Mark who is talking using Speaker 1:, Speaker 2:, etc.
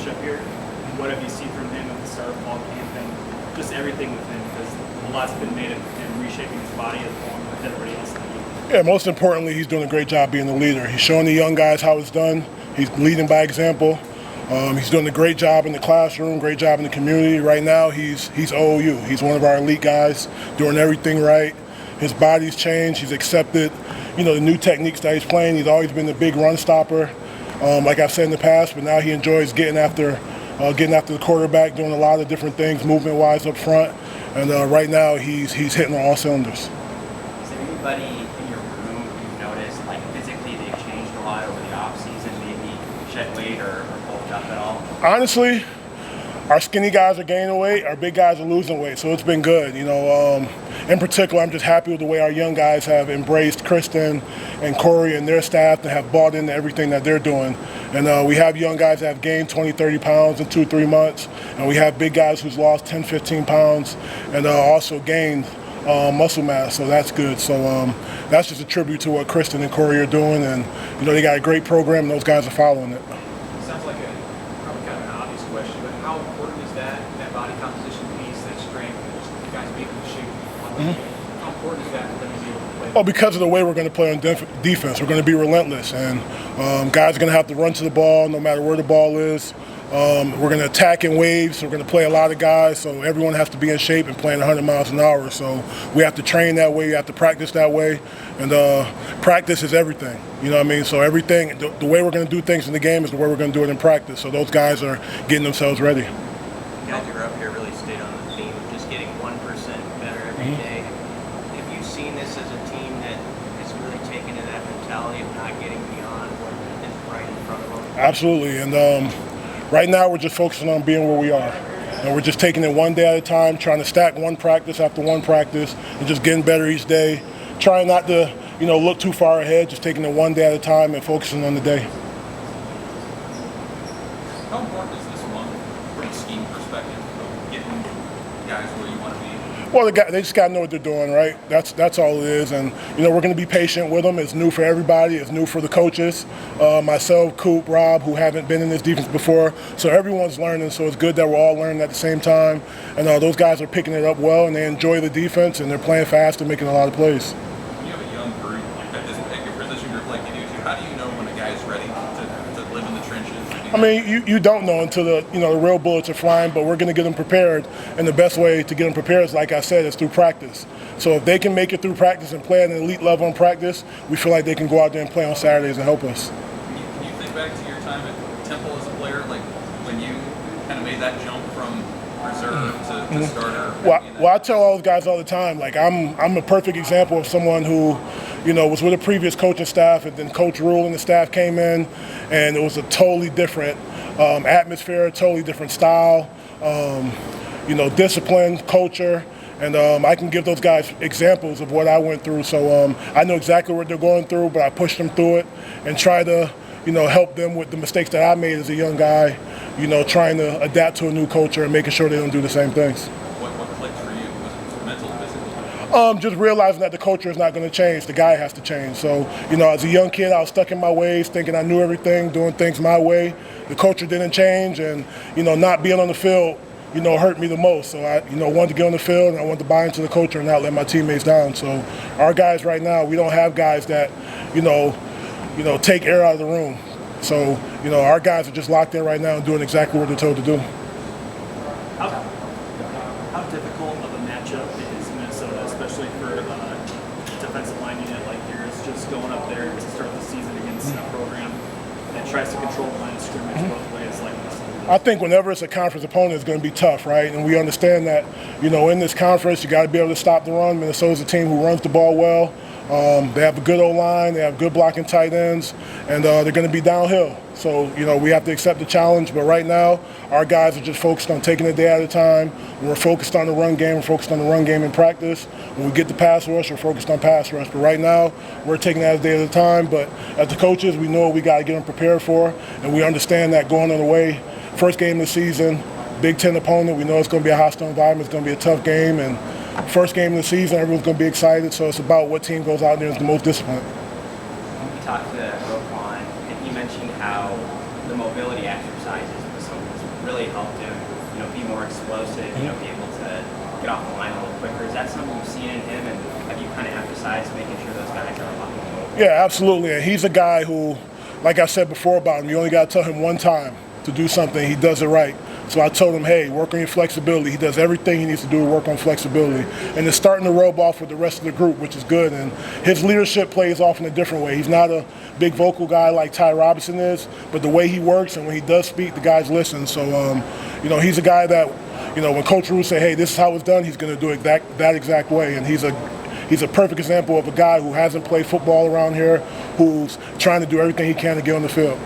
Speaker 1: leadership here. What have you seen from him at the start of fall camp and just everything with him? Because a lot's been made of him reshaping his body along with everybody else in the league.
Speaker 2: Yeah, most importantly, he's doing a great job being the leader. He's showing the young guys how it's done. He's leading by example. He's doing a great job in the classroom, great job in the community. Right now, he's OU. He's one of our elite guys, doing everything right. His body's changed. He's accepted, the new techniques that he's playing. He's always been the big run stopper, like I've said in the past. But now he enjoys getting after the quarterback, doing a lot of different things, movement-wise up front. And right now, he's hitting on all cylinders.
Speaker 3: Is there anybody in your room you've noticed, like physically they've changed a lot over the offseason, maybe shed weight or bulked up at all?
Speaker 2: Honestly, our skinny guys are gaining weight, our big guys are losing weight, so it's been good. In particular, I'm just happy with the way our young guys have embraced Kristen and Corey and their staff and have bought into everything that they're doing. And we have young guys that have gained 20, 30 pounds in 2-3 months, and we have big guys who's lost 10, 15 pounds and also gained muscle mass, so that's good. So that's just a tribute to what Kristen and Corey are doing, and they got a great program, and those guys are following it.
Speaker 4: Sounds like probably kind of an obvious question, but how important is that body composition piece, that strength, that guys being in shape? How important is that for them to be able to play?
Speaker 2: Well, because of the way we're going to play on defense, we're going to be relentless, and guys are going to have to run to the ball no matter where the ball is. We're going to attack in waves. We're going to play a lot of guys, so everyone has to be in shape and playing 100 miles an hour. So we have to train that way. We have to practice that way, and practice is everything. You know what I mean? So everything, the way we're going to do things in the game is the way we're going to do it in practice. So those guys are getting themselves ready.
Speaker 3: You guys who are up here really stayed on the theme of just getting 1% better every day. Have you seen this as a team that is really taken to that mentality of not getting beyond what is right in front of them?
Speaker 2: Absolutely, and right now we're just focusing on being where we are. And we're just taking it one day at a time, trying to stack one practice after one practice and just getting better each day. Trying not to, look too far ahead, just taking it one day at a time and focusing on the day.
Speaker 4: How important is this month from a scheme perspective of getting guys where you want to be?
Speaker 2: Well, they just got to know what they're doing, right? That's all it is. And, we're going to be patient with them. It's new for everybody. It's new for the coaches. Myself, Coop, Rob, who haven't been in this defense before. So everyone's learning, so it's good that we're all learning at the same time. And those guys are picking it up well, and they enjoy the defense, and they're playing fast and making a lot of plays.
Speaker 4: When you have a young group like that, a position group like you do, how do you know when a guy is ready to live in the trenches?
Speaker 2: I mean, you don't know until the real bullets are flying, but we're going to get them prepared, and the best way to get them prepared is, like I said, is through practice. So if they can make it through practice and play at an elite level in practice, we feel like they can go out there and play on Saturdays and help us.
Speaker 4: Can you think back to your time at Temple as a player, like when you kind of made that jump from reserve to starter?
Speaker 2: Well, I tell all those guys all the time, like I'm a perfect example of someone who, was with a previous coaching staff, and then Coach Rule and the staff came in, and it was a totally different atmosphere, totally different style, discipline, culture. And I can give those guys examples of what I went through. So I know exactly what they're going through, but I push them through it and try to, help them with the mistakes that I made as a young guy, trying to adapt to a new culture and making sure they don't do the same things.
Speaker 4: What clicked for you? Was it mental, physical?
Speaker 2: Just realizing that the culture is not going to change. The guy has to change. So, as a young kid, I was stuck in my ways, thinking I knew everything, doing things my way. The culture didn't change, and, not being on the field, hurt me the most. So I, wanted to get on the field, and I wanted to buy into the culture and not let my teammates down. So our guys right now, we don't have guys that, take air out of the room. So, our guys are just locked in right now and doing exactly what they're told to do.
Speaker 1: How difficult of a matchup is Minnesota, especially for a defensive line unit like yours, just going up there to start the season against a program that tries to control the line of scrimmage both ways like this?
Speaker 2: I think whenever it's a conference opponent, it's going to be tough, right? And we understand that, in this conference, you got to be able to stop the run. Minnesota's a team who runs the ball well. They have a good O-line. They have good blocking tight ends, and they're going to be downhill. So, we have to accept the challenge. But right now, our guys are just focused on taking it day at a time. We're focused on the run game. We're focused on the run game in practice. When we get the pass rush, we're focused on pass rush. But right now, we're taking that a day at a time. But as the coaches, we know what we got to get them prepared for, and we understand that going on the way. First game of the season, Big Ten opponent. We know it's going to be a hostile environment. It's going to be a tough game. And first game of the season, everyone's going to be excited. So it's about what team goes out there and is the most disciplined.
Speaker 3: We talked to Roquan, and he mentioned how the mobility exercises with some of his
Speaker 5: really helped him, be more explosive, be able to get off the line a little quicker. Is that something you've seen in him, and have you kind of emphasized making sure those guys are a lot more?
Speaker 2: Yeah, absolutely. And he's a guy who, like I said before about him, you only got to tell him one time to do something, he does it right. So I told him, hey, work on your flexibility. He does everything he needs to do to work on flexibility. And it's starting to rub off with the rest of the group, which is good. And his leadership plays off in a different way. He's not a big vocal guy like Ty Robinson is, but the way he works and when he does speak, the guys listen. So, he's a guy that, when Coach Rue say, hey, this is how it's done, he's going to do it that exact way. And he's a perfect example of a guy who hasn't played football around here, who's trying to do everything he can to get on the field.